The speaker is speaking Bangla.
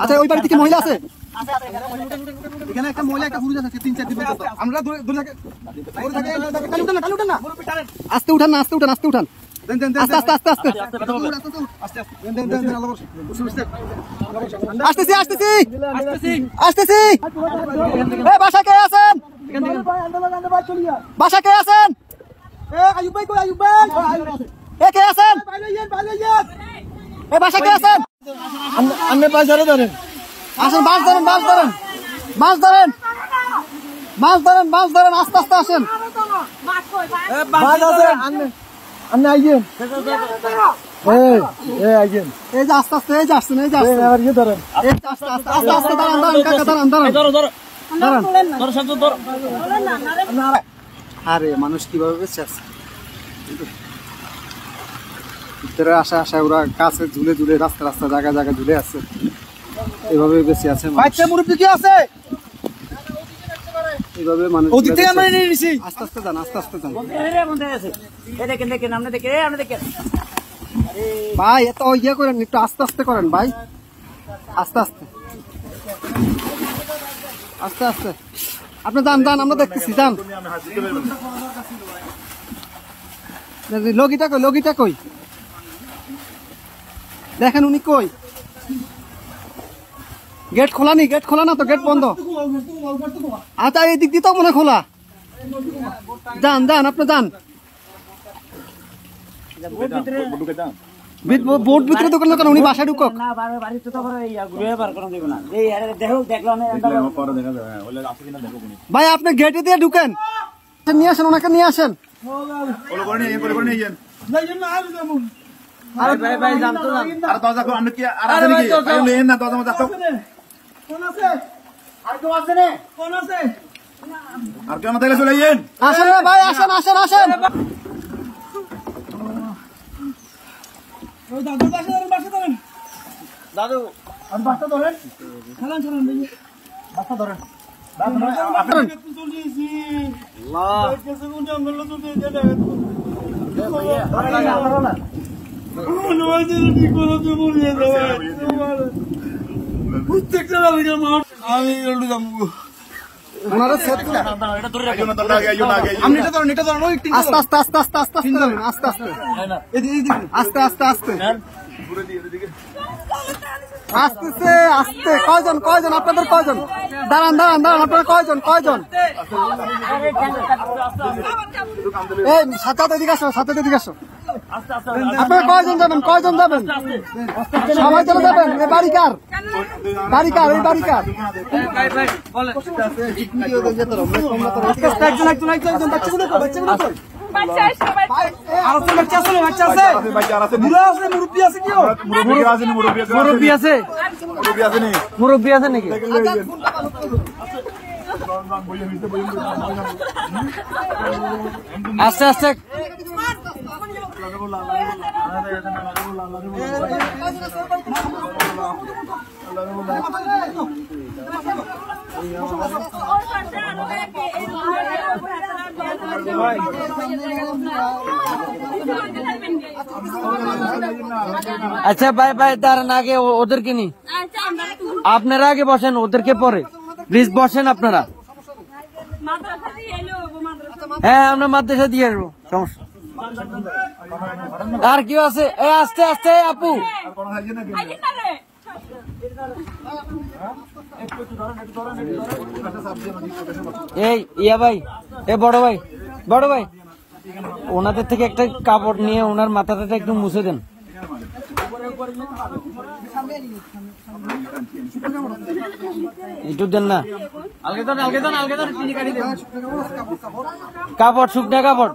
আচ্ছা ওই বাড়িতে কি মহিলা আছে? এখানে একটা মহিলা একটা পুরুষ আছে 3-4 দিন আমরা দূরে থাকে না আস্তে উঠান না আস্তে উঠান আস্তে উঠান আস্তে আস্তে আস্তে আস্তে আসতেছি আসতেছি আসতেছি এই বাসা কে আছেন? বাসা কে আছেন? আয়ুব ভাই কই আয়ুব ভাই এ কে আছেন? এই বাসা কে আছেন? আপনি মাছ ধরেন আসেন মাছ ধরেন মাছ ধরেন মাছ ধরেন মাছ ধরেন মাছ ধরেন আস্তে আস্তে আসেন মাছ আছে আপনি আইয়েন আইয়েন এই যে আস্তে আস্তে এই যে আসছেন এই যে আসছেন আবার ইয়ে ধরেন এই আস্তে আস্তে আস্তে আস্তে দাঁড়ান দাঁড়ান কাকা দাঁড়ান দাঁড়ান ধরো ধরো দাঁড়ান ধরো শব্দ ধরো আরে মানুষ কিভাবে বেঁচে আছে ভিতরে আসা আসা ওরা কাছে ঝুলে ঝুলে রাস্তা রাস্তা জায়গা জায়গা ঝুলে আছে এভাবে বেঁচে আছে বাচ্চা মুরব্বি কি আছে এইভাবে মানুষ ওদিক থেকে আমরা নিয়ে নিছি আস্তে আস্তে যান আস্তে আস্তে যান এই দেখেন দেখেন আপনি দেখেন ভাই এত ইয়ে করেন একটু আস্তে আস্তে করেন ভাই আস্তে আস্তে আস্তে আস্তে আপনি যান যান আমরা দেখতেছি যান লগিটা কই দেখেন উনি কই গেট খোলা নি গেট খোলা না তো গেট বন্ধ আচ্ছা এই দিক দিয়ে তো মনে খোলা যান যান আপনি যান বোট ভিতরে দোকান দোকান উনি বাসায় ঢুকক ভাই আপনি গেটে দিয়ে ঢুকেন নিয়ে আসেন ওনাকে নিয়ে আসেন আসেন না ভাই আসেন আসেন আসেন দাদু বাসা ধরেন খেলান খেলান বাসা ধরেন আস্তে আস্তে আস্তে আস্তে আস্তে আস্তে আস্তে আস্তে আসতেছে আস্তে কয়জন আপনাদের কয়জন দাঁড়ান দাঁড়ান দাঁড়ান আপনারা কয়জন এই সাথে এদিকে আসো আপনারা কয়জন যাবেন সবাই চলে যাবেন এই বাড়িকার এই বাড়িকার মুরব্বী আছে নাকি আস্তে আস্তে আচ্ছা ভাই ভাই দাঁড়ান আগে ওদেরকে নি আপনারা আগে বসেন ওদেরকে পরে প্লিজ বসেন আপনারা হ্যাঁ আমরা মাদ্রাসা দিয়ে আসবো সমস্যা আর কি আছে আস্তে আস্তে আপু এই ইয়া ভাই বড় ভাই ওনাদের থেকে একটা কাপড় নিয়ে ওনার মাথাটা একটু মুছে দেন একটু দেন না কাপড় শুকনা কাপড়